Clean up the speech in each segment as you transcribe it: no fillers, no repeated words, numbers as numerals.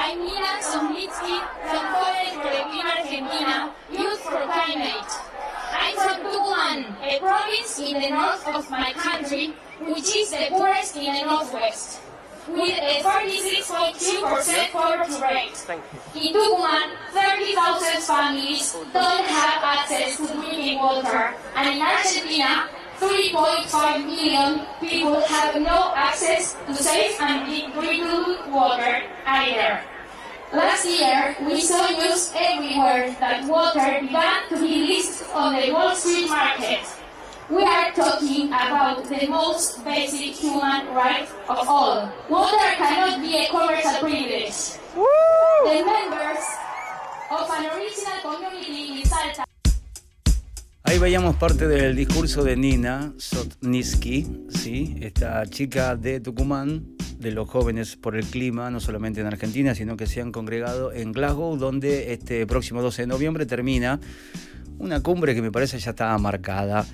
I'm Nina Somlitsky from Jóvenes por el Clima Argentina, Youth for Climate. I'm from Tucumán, a province in the north of my country, which is the poorest in the northwest, with a 46.2% poverty rate. In Tucumán, 30,000 families don't have access to drinking water, and in Argentina, 3.5 million people have no access to safe and drinkable water either. Last year, we saw news everywhere that water began to be listed on the Wall Street market. We are talking about the most basic human right of all. Water cannot be a commercial privilege. Woo! The members of an original community in Salta. Ahí veíamos parte del discurso de Nina Somlitsky, ¿sí? Esta chica de Tucumán, de los Jóvenes por el Clima, no solamente en Argentina, sino que se han congregado en Glasgow, donde este próximo 12 de noviembre termina una cumbre que me parece ya estaba marcada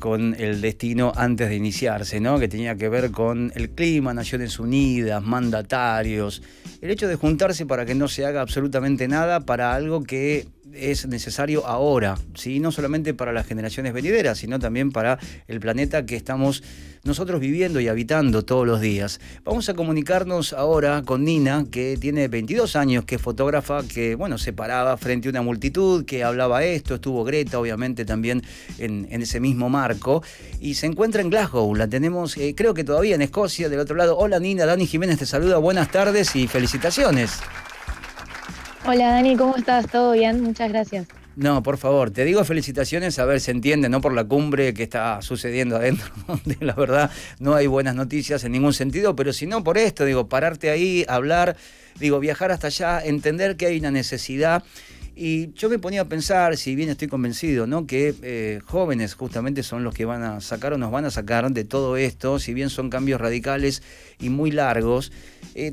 con el destino antes de iniciarse, ¿no? Que tenía que ver con el clima, Naciones Unidas, mandatarios, el hecho de juntarse para que no se haga absolutamente nada para algo que es necesario ahora, ¿sí? No solamente para las generaciones venideras, sino también para el planeta que estamos nosotros viviendo y habitando todos los días. Vamos a comunicarnos ahora con Nina, que tiene 22 años, que es fotógrafa, que bueno, se paraba frente a una multitud, que hablaba esto, estuvo Greta obviamente también en ese mismo marco, y se encuentra en Glasgow. La tenemos, creo que todavía en Escocia, del otro lado. Hola Nina, Dani Jiménez te saluda, buenas tardes y felicitaciones. Hola Dani, ¿cómo estás? ¿Todo bien? Muchas gracias. No, por favor, te digo felicitaciones, a ver, se entiende, no por la cumbre que está sucediendo adentro, donde la verdad no hay buenas noticias en ningún sentido, pero sino por esto, digo, pararte ahí, hablar, digo, viajar hasta allá, entender que hay una necesidad. Y yo me ponía a pensar, si bien estoy convencido, ¿no?, que jóvenes justamente son los que van a sacar o nos van a sacar de todo esto, si bien son cambios radicales y muy largos,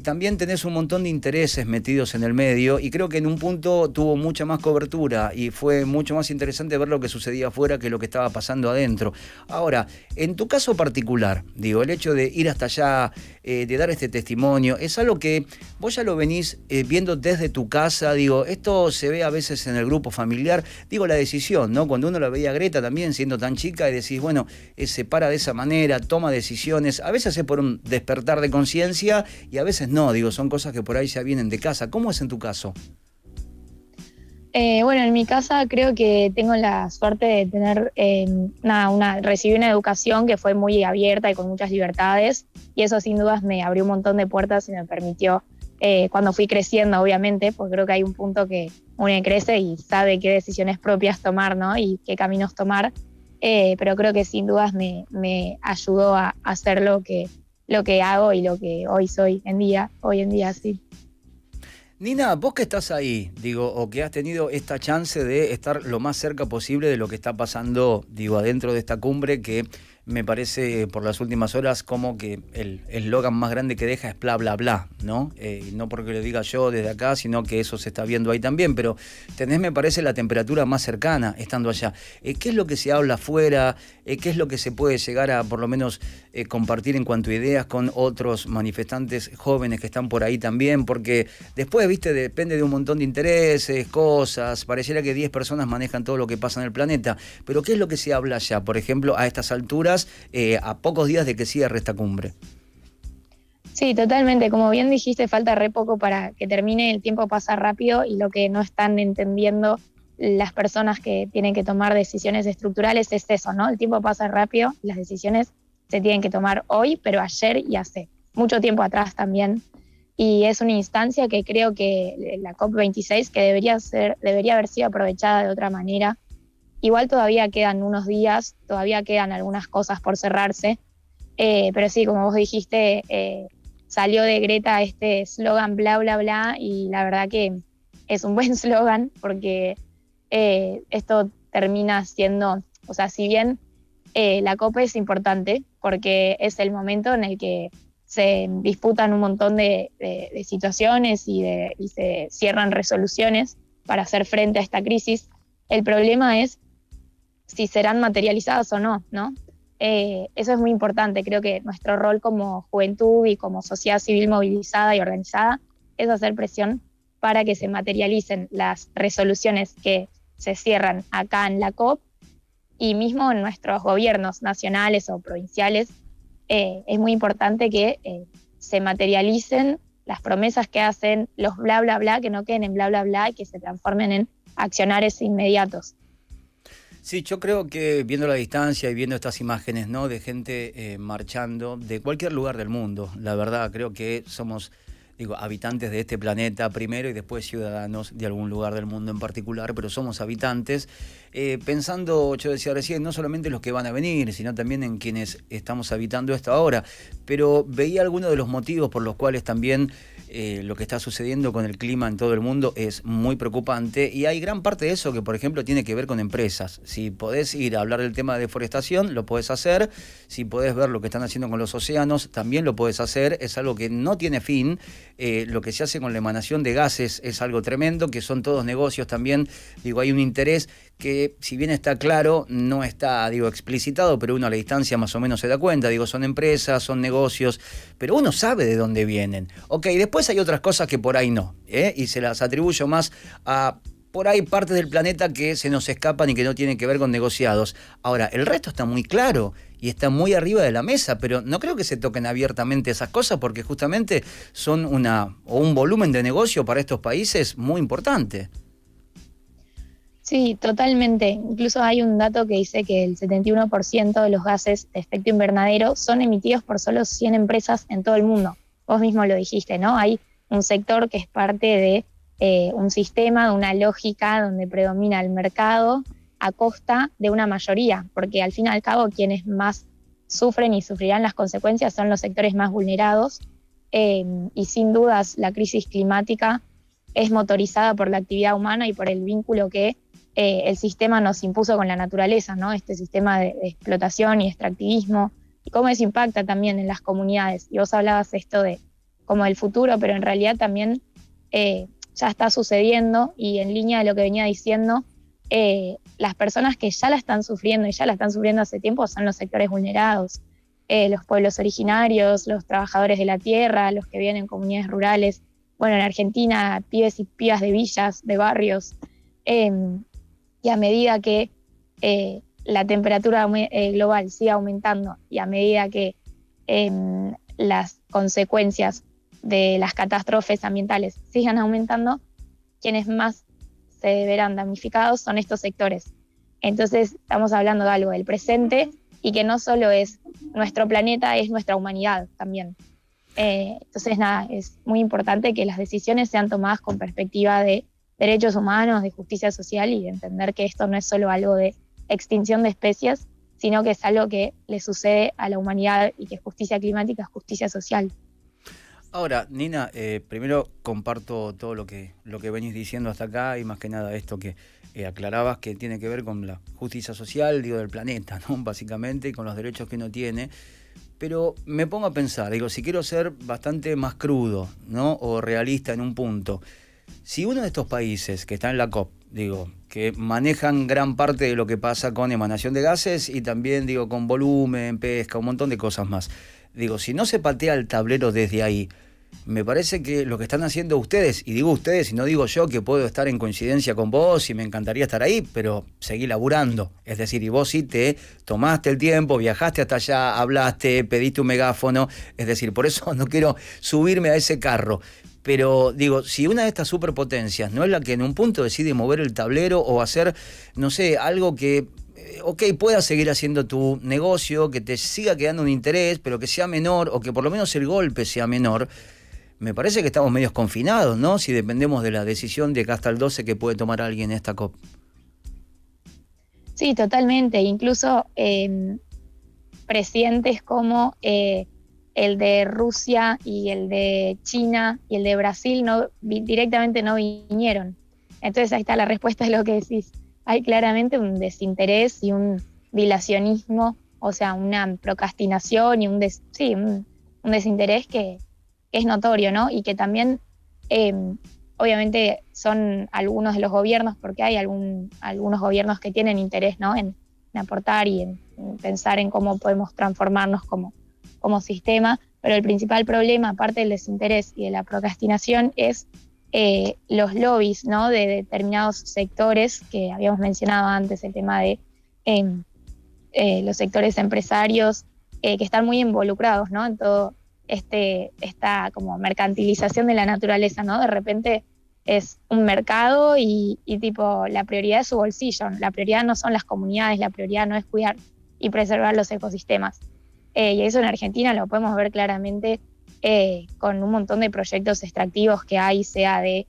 también tenés un montón de intereses metidos en el medio y creo que en un punto tuvo mucha más cobertura y fue mucho más interesante ver lo que sucedía afuera que lo que estaba pasando adentro. Ahora, en tu caso particular, digo, el hecho de ir hasta allá, de dar este testimonio, es algo que vos ya lo venís viendo desde tu casa, digo, esto se ve a veces en el grupo familiar, digo, la decisión, ¿no? Cuando uno la veía a Greta también siendo tan chica y decís, bueno, se para de esa manera, toma decisiones, a veces es por un despertar de conciencia y a veces no, digo, son cosas que por ahí ya vienen de casa. ¿Cómo es en tu caso? Bueno, en mi casa creo que tengo la suerte de tener, recibí una educación que fue muy abierta y con muchas libertades, y eso sin dudas me abrió un montón de puertas y me permitió, cuando fui creciendo obviamente, porque creo que hay un punto que uno crece y sabe qué decisiones propias tomar, ¿no?, y qué caminos tomar, pero creo que sin dudas me ayudó a hacer lo que hago y lo que hoy soy hoy en día, sí. Nina, vos que estás ahí, digo, o que has tenido esta chance de estar lo más cerca posible de lo que está pasando, digo, adentro de esta cumbre, que me parece por las últimas horas como que el eslogan más grande que deja es bla, bla, bla, ¿no? No porque lo diga yo desde acá, sino que eso se está viendo ahí también, pero tenés, me parece, la temperatura más cercana estando allá. ¿Qué es lo que se habla afuera? ¿Qué es lo que se puede llegar a, por lo menos, compartir en cuanto a ideas con otros manifestantes jóvenes que están por ahí también? Porque después, viste, depende de un montón de intereses, cosas, pareciera que 10 personas manejan todo lo que pasa en el planeta, pero ¿qué es lo que se habla allá, por ejemplo, a estas alturas, a pocos días de que cierre esta cumbre? Sí, totalmente. Como bien dijiste, falta re poco para que termine, el tiempo pasa rápido y lo que no están entendiendo las personas que tienen que tomar decisiones estructurales es eso, ¿no? El tiempo pasa rápido, las decisiones se tienen que tomar hoy, pero ayer y hace mucho tiempo atrás también. Y es una instancia que creo que la COP26 que debería haber sido aprovechada de otra manera. Igual todavía quedan unos días, todavía quedan algunas cosas por cerrarse, pero sí, como vos dijiste, salió de Greta este eslogan bla, bla, bla, y la verdad que es un buen eslogan porque esto termina siendo, o sea, si bien la COP es importante porque es el momento en el que se disputan un montón de situaciones y se cierran resoluciones para hacer frente a esta crisis, el problema es si serán materializadas o no, ¿no? Eso es muy importante. Creo que nuestro rol como juventud y como sociedad civil movilizada y organizada es hacer presión para que se materialicen las resoluciones que se cierran acá en la COP y mismo en nuestros gobiernos nacionales o provinciales. Es muy importante que se materialicen las promesas que hacen, los bla, bla, bla, que no queden en bla, bla, bla y que se transformen en accionares inmediatos. Sí, yo creo que viendo la distancia y viendo estas imágenes, ¿no?, de gente marchando de cualquier lugar del mundo, la verdad creo que somos, habitantes de este planeta primero y después ciudadanos de algún lugar del mundo en particular, pero somos habitantes, pensando, yo decía recién, no solamente en los que van a venir, sino también en quienes estamos habitando esto ahora, pero veía algunos de los motivos por los cuales también lo que está sucediendo con el clima en todo el mundo es muy preocupante y hay gran parte de eso que, por ejemplo, tiene que ver con empresas. Si podés ir a hablar del tema de deforestación, lo podés hacer. Si podés ver lo que están haciendo con los océanos, también lo podés hacer. Es algo que no tiene fin. Lo que se hace con la emanación de gases es algo tremendo, que son todos negocios también. Hay un interés que, si bien está claro, no está, explicitado, pero uno a la distancia más o menos se da cuenta. Son empresas, son negocios, pero uno sabe de dónde vienen. Ok, después hay otras cosas que por ahí no, y se las atribuyo más a por ahí partes del planeta que se nos escapan y que no tienen que ver con negociados. Ahora, el resto está muy claro y está muy arriba de la mesa, pero no creo que se toquen abiertamente esas cosas porque justamente son un volumen de negocio para estos países muy importante. Sí, totalmente. Incluso hay un dato que dice que el 71% de los gases de efecto invernadero son emitidos por solo 100 empresas en todo el mundo. Vos mismo lo dijiste, ¿no? Hay un sector que es parte de un sistema, de una lógica donde predomina el mercado a costa de una mayoría, porque al fin y al cabo quienes más sufren y sufrirán las consecuencias son los sectores más vulnerados, y sin dudas la crisis climática es motorizada por la actividad humana y por el vínculo que el sistema nos impuso con la naturaleza, ¿no? Este sistema de explotación y extractivismo, y cómo eso impacta también en las comunidades. Y vos hablabas esto de como del futuro, pero en realidad también ya está sucediendo, y en línea de lo que venía diciendo, las personas que ya la están sufriendo, y ya la están sufriendo hace tiempo, son los sectores vulnerados, los pueblos originarios, los trabajadores de la tierra, los que viven en comunidades rurales. Bueno, en Argentina, pibes y pibas de villas, de barrios, y a medida que la temperatura global siga aumentando y a medida que las consecuencias de las catástrofes ambientales sigan aumentando, quienes más se verán damnificados son estos sectores. Entonces estamos hablando de algo del presente y que no solo es nuestro planeta, es nuestra humanidad también. Entonces nada, es muy importante que las decisiones sean tomadas con perspectiva de derechos humanos, de justicia social y de entender que esto no es solo algo de extinción de especies, sino que es algo que le sucede a la humanidad y que justicia climática es justicia social. Ahora, Nina, primero comparto todo lo que venís diciendo hasta acá y más que nada esto que aclarabas que tiene que ver con la justicia social, del planeta, ¿no? Básicamente, y con los derechos que uno tiene. Pero me pongo a pensar, si quiero ser bastante más crudo, ¿no?, o realista en un punto, si uno de estos países que está en la COP, que manejan gran parte de lo que pasa con emanación de gases y también, con volumen, pesca, un montón de cosas más, si no se patea el tablero desde ahí, me parece que lo que están haciendo ustedes, y digo ustedes y no digo yo, que puedo estar en coincidencia con vos y me encantaría estar ahí, pero seguí laburando. Es decir, y vos sí te tomaste el tiempo, viajaste hasta allá, hablaste, pediste un megáfono. Es decir, por eso no quiero subirme a ese carro. Pero si una de estas superpotencias no es la que en un punto decide mover el tablero o hacer, no sé, algo que puedas seguir haciendo tu negocio, que te siga quedando un interés, pero que sea menor, o que por lo menos el golpe sea menor, me parece que estamos medios confinados, ¿no? Si dependemos de la decisión de acá hasta el 12 que puede tomar alguien en esta COP. Sí, totalmente. Incluso presidentes como el de Rusia y el de China y el de Brasil directamente no vinieron. Entonces ahí está la respuesta de lo que decís. Hay claramente un desinterés y un dilacionismo, o sea, una procrastinación y un desinterés que es notorio, ¿no? Y que también, obviamente, son algunos de los gobiernos, porque hay algunos gobiernos que tienen interés, ¿no?, en aportar y en pensar en cómo podemos transformarnos como sistema, Pero el principal problema, aparte del desinterés y de la procrastinación, es los lobbies, ¿no? De determinados sectores que habíamos mencionado antes, el tema de los sectores empresarios que están muy involucrados, ¿no? En todo esta como mercantilización de la naturaleza, ¿no? De repente es un mercado y tipo la prioridad es su bolsillo, la prioridad no son las comunidades, la prioridad no es cuidar y preservar los ecosistemas. Y eso en Argentina lo podemos ver claramente con un montón de proyectos extractivos que hay, sea de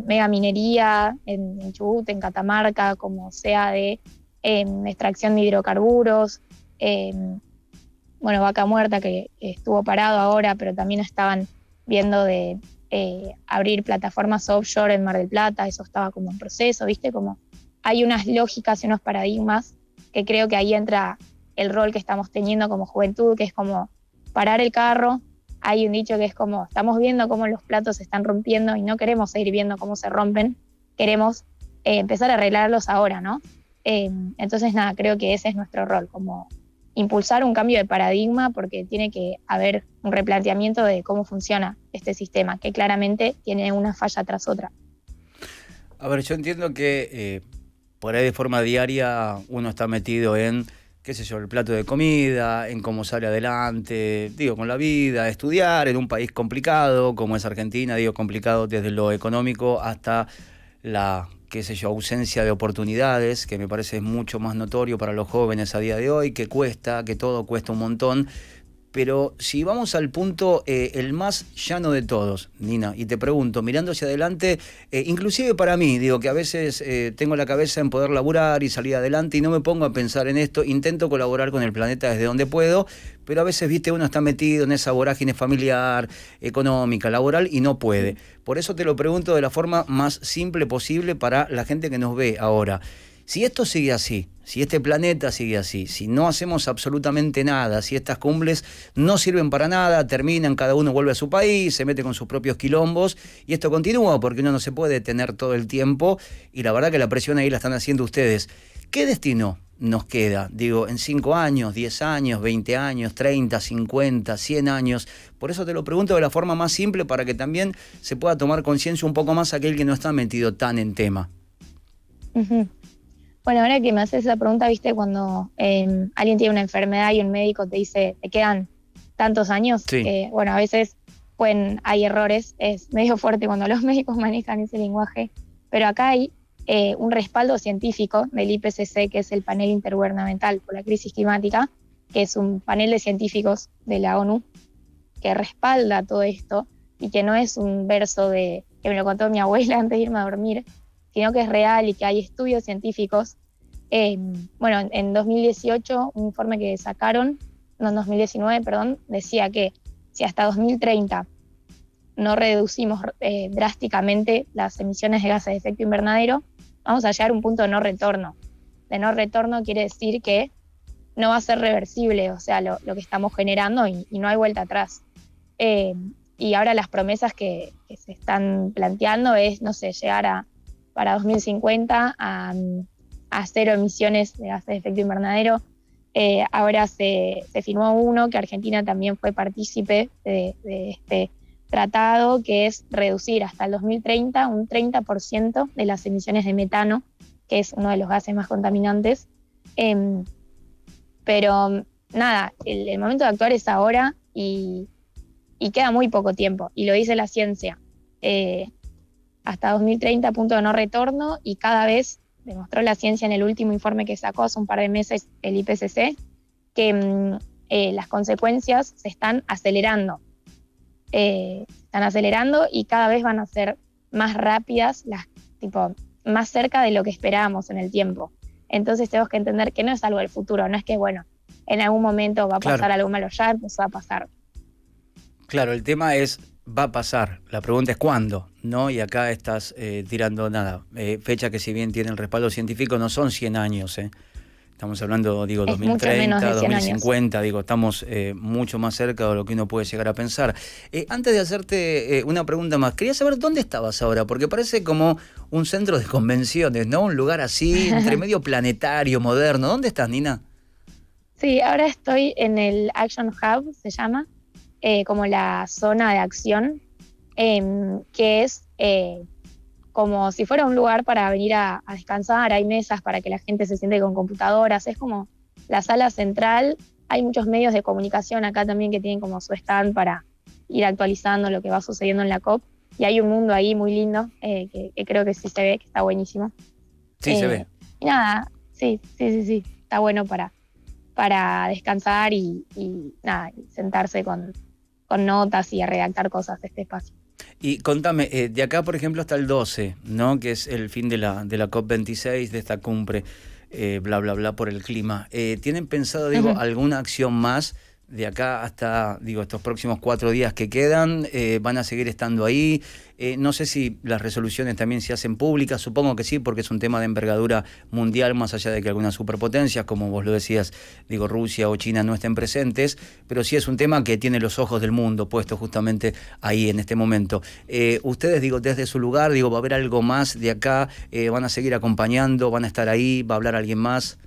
megaminería en Chubut, en Catamarca, como sea de extracción de hidrocarburos, bueno, Vaca Muerta, que estuvo parado ahora, pero también estaban viendo de abrir plataformas offshore en Mar del Plata, eso estaba como en proceso, ¿viste? Como hay unas lógicas y unos paradigmas que creo que ahí entra el rol que estamos teniendo como juventud, que es como parar el carro. Hay un dicho que es como, estamos viendo cómo los platos se están rompiendo y no queremos seguir viendo cómo se rompen, queremos empezar a arreglarlos ahora, ¿no? Entonces, nada, creo que ese es nuestro rol, como impulsar un cambio de paradigma, porque tiene que haber un replanteamiento de cómo funciona este sistema, que claramente tiene una falla tras otra. A ver, yo entiendo que por ahí de forma diaria uno está metido en, qué sé yo, el plato de comida, en cómo sale adelante, digo, con la vida, estudiar en un país complicado como es Argentina, digo, complicado desde lo económico hasta la, qué sé yo, ausencia de oportunidades, que me parece mucho más notorio para los jóvenes a día de hoy, que cuesta, que todo cuesta un montón. Pero si vamos al punto, el más llano de todos, Nina, y te pregunto, mirando hacia adelante, inclusive para mí, digo que a veces tengo la cabeza en poder laburar y salir adelante y no me pongo a pensar en esto, intento colaborar con el planeta desde donde puedo, pero a veces, viste, uno está metido en esa vorágine familiar, económica, laboral y no puede. Por eso te lo pregunto de la forma más simple posible para la gente que nos ve ahora. Si esto sigue así, si este planeta sigue así, si no hacemos absolutamente nada, si estas cumbres no sirven para nada, terminan, cada uno vuelve a su país, se mete con sus propios quilombos y esto continúa porque uno no se puede detener todo el tiempo y la verdad que la presión ahí la están haciendo ustedes. ¿Qué destino nos queda? Digo, en 5 años, 10 años, 20 años, 30, 50, 100 años. Por eso te lo pregunto de la forma más simple para que también se pueda tomar conciencia un poco más aquel que no está metido tan en tema. Uh-huh. Bueno, ahora que me haces esa pregunta, viste, cuando alguien tiene una enfermedad y un médico te dice, te quedan tantos años, sí. Bueno, a veces hay errores, es medio fuerte cuando los médicos manejan ese lenguaje, pero acá hay un respaldo científico del IPCC, que es el Panel Intergubernamental por la Crisis Climática, que es un panel de científicos de la ONU que respalda todo esto y que no es un verso que me lo contó mi abuela antes de irme a dormir, sino que es real y que hay estudios científicos. Bueno, en 2018, un informe que sacaron, no, en 2019, perdón, decía que si hasta 2030 no reducimos drásticamente las emisiones de gases de efecto invernadero, vamos a llegar a un punto de no retorno. De no retorno quiere decir que no va a ser reversible, o sea, lo que estamos generando y no hay vuelta atrás. Y ahora las promesas que se están planteando es, no sé, llegar para 2050 a cero emisiones de gases de efecto invernadero. Ahora se firmó uno que Argentina también fue partícipe de este tratado, que es reducir hasta el 2030 un 30% de las emisiones de metano, que es uno de los gases más contaminantes. Pero nada, el momento de actuar es ahora y queda muy poco tiempo, y lo dice la ciencia. Hasta 2030, punto de no retorno, y cada vez demostró la ciencia en el último informe que sacó hace un par de meses el IPCC, que las consecuencias se están acelerando. Y cada vez van a ser más rápidas, más cerca de lo que esperábamos en el tiempo. Entonces tenemos que entender que no es algo del futuro, no es que, bueno, en algún momento va a pasar algo malo, ya empezó a pasar. Claro, el tema es, va a pasar, la pregunta es cuándo, ¿no? Y acá estás tirando fecha que si bien tiene el respaldo científico no son 100 años, Estamos hablando, digo, 2030, 2050, digo, estamos mucho más cerca de lo que uno puede llegar a pensar. Antes de hacerte una pregunta más, quería saber dónde estabas ahora, porque parece como un centro de convenciones, ¿no? Un lugar así, entre medio planetario, moderno. ¿Dónde estás, Nina? Sí, ahora estoy en el Action Hub, se llama, como la zona de acción, que es como si fuera un lugar para venir a descansar. Hay mesas para que la gente se siente con computadoras, es como la sala central. Hay muchos medios de comunicación acá también que tienen como su stand para ir actualizando lo que va sucediendo en la COP, y hay un mundo ahí muy lindo que creo que sí se ve, que está buenísimo. Sí, se ve. Y nada, sí, está bueno para descansar y nada, y sentarse con notas y a redactar cosas de este espacio. Y contame, de acá, por ejemplo, hasta el 12, ¿no? Que es el fin de la COP26, de esta cumbre, bla, bla, bla, por el clima. ¿Tienen pensado, alguna acción más de acá hasta, estos próximos 4 días que quedan? ¿Van a seguir estando ahí? No sé si las resoluciones también se hacen públicas, supongo que sí, porque es un tema de envergadura mundial, más allá de que algunas superpotencias, como vos lo decías, Rusia o China no estén presentes, pero sí es un tema que tiene los ojos del mundo puestos justamente ahí en este momento. Ustedes, desde su lugar, ¿va a haber algo más de acá? ¿Van a seguir acompañando? ¿Van a estar ahí? ¿Va a hablar alguien más?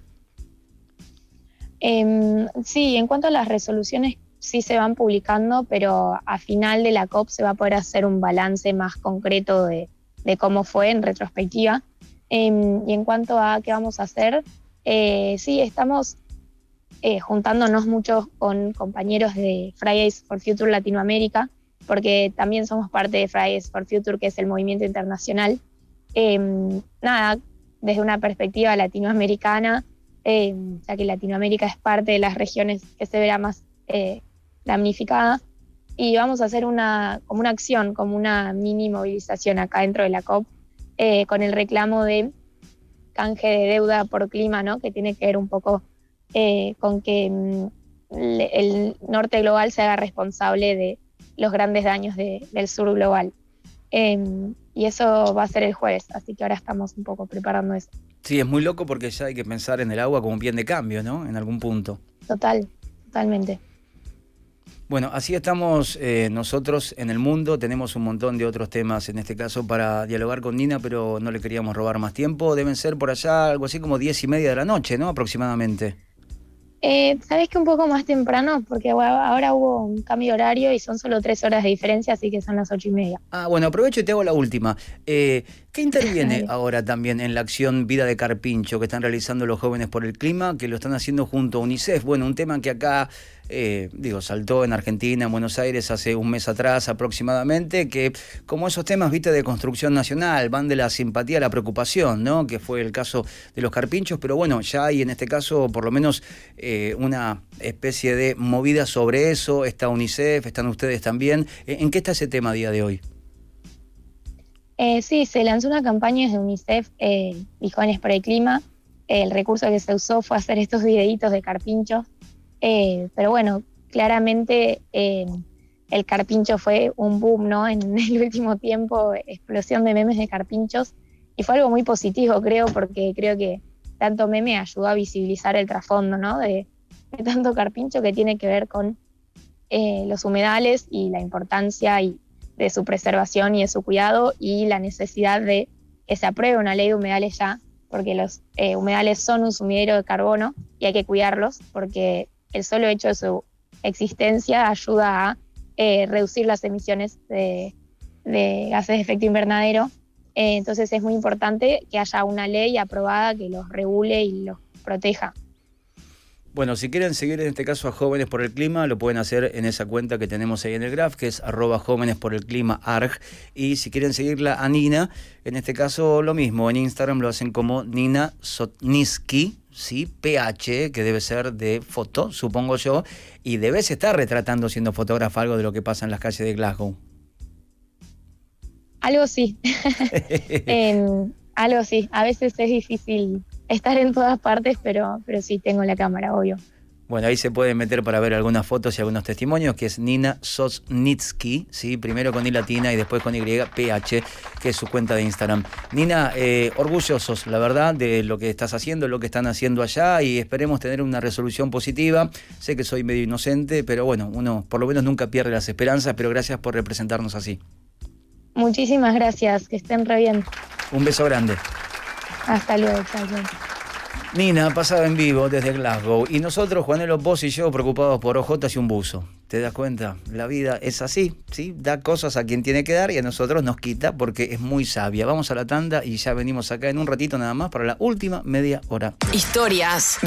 Sí, en cuanto a las resoluciones, sí se van publicando, pero a final de la COP se va a poder hacer un balance más concreto de cómo fue en retrospectiva. Y en cuanto a qué vamos a hacer, sí, estamos juntándonos mucho con compañeros de Fridays for Future Latinoamérica, porque también somos parte de Fridays for Future, que es el movimiento internacional. Nada, desde una perspectiva latinoamericana, ya que Latinoamérica es parte de las regiones que se verá más damnificada, y vamos a hacer como una acción, como una mini movilización acá dentro de la COP, con el reclamo de canje de deuda por clima, ¿no? Que tiene que ver un poco con que el norte global se haga responsable de los grandes daños del sur global. Y eso va a ser el jueves, así que ahora estamos un poco preparando eso. Sí, es muy loco porque ya hay que pensar en el agua como un bien de cambio, ¿no? En algún punto. Totalmente. Bueno, así estamos nosotros en el mundo. Tenemos un montón de otros temas, en este caso, para dialogar con Nina, pero no le queríamos robar más tiempo. Deben ser por allá algo así como 10:30 de la noche, ¿no? Aproximadamente. Sabés que un poco más temprano, porque ahora hubo un cambio de horario y son solo 3 horas de diferencia, así que son las 8:30. Ah, bueno, aprovecho y te hago la última. ¿Qué interviene ahora también en la acción Vida de Carpincho que están realizando los jóvenes por el clima, que lo están haciendo junto a UNICEF? Bueno, un tema que acá, saltó en Argentina, en Buenos Aires, hace un mes atrás aproximadamente, que como esos temas, de construcción nacional, van de la simpatía a la preocupación, ¿no? Que fue el caso de los carpinchos, pero bueno, ya hay en este caso por lo menos una especie de movida sobre eso. Está UNICEF, están ustedes también. ¿En qué está ese tema a día de hoy? Sí, se lanzó una campaña desde UNICEF y Jóvenes por el Clima. El recurso que se usó fue hacer estos videitos de carpinchos. Pero bueno, claramente el carpincho fue un boom, ¿no? En el último tiempo, explosión de memes de carpinchos. Y fue algo muy positivo, creo, porque creo que tanto meme ayudó a visibilizar el trasfondo, ¿no? De tanto carpincho, que tiene que ver con los humedales y la importancia de su preservación y de su cuidado, y la necesidad de que se apruebe una ley de humedales ya, porque los humedales son un sumidero de carbono y hay que cuidarlos, porque el solo hecho de su existencia ayuda a reducir las emisiones de gases de efecto invernadero. Entonces es muy importante que haya una ley aprobada que los regule y los proteja. Bueno, si quieren seguir en este caso a Jóvenes por el Clima, lo pueden hacer en esa cuenta que tenemos ahí en el graph, que es @jóvenesporelclima.arg. Y si quieren seguirla a Nina, en este caso lo mismo, en Instagram lo hacen como Nina Sotnitzky, ¿sí? PH, que debe ser de foto, supongo yo, y debes estar retratando, siendo fotógrafa, algo de lo que pasa en las calles de Glasgow. Algo sí. Algo sí. A veces es difícil estar en todas partes, pero sí tengo la cámara, obvio. Bueno, ahí se pueden meter para ver algunas fotos y algunos testimonios, que es Nina Sosnitsky, ¿sí? Primero con I latina y después con Y, PH, que es su cuenta de Instagram. Nina, orgullosos, la verdad, de lo que estás haciendo, lo que están haciendo allá, y esperemos tener una resolución positiva. Sé que soy medio inocente, pero bueno, uno por lo menos nunca pierde las esperanzas, pero gracias por representarnos así. Muchísimas gracias, que estén re bien. Un beso grande. Hasta luego, chao. Nina pasaba en vivo desde Glasgow y nosotros, Juanelo, vos y yo, preocupados por ojotas y un buzo. ¿Te das cuenta? La vida es así, ¿sí? Da cosas a quien tiene que dar y a nosotros nos quita porque es muy sabia. Vamos a la tanda y ya venimos acá en un ratito nada más para la última media hora. Historias,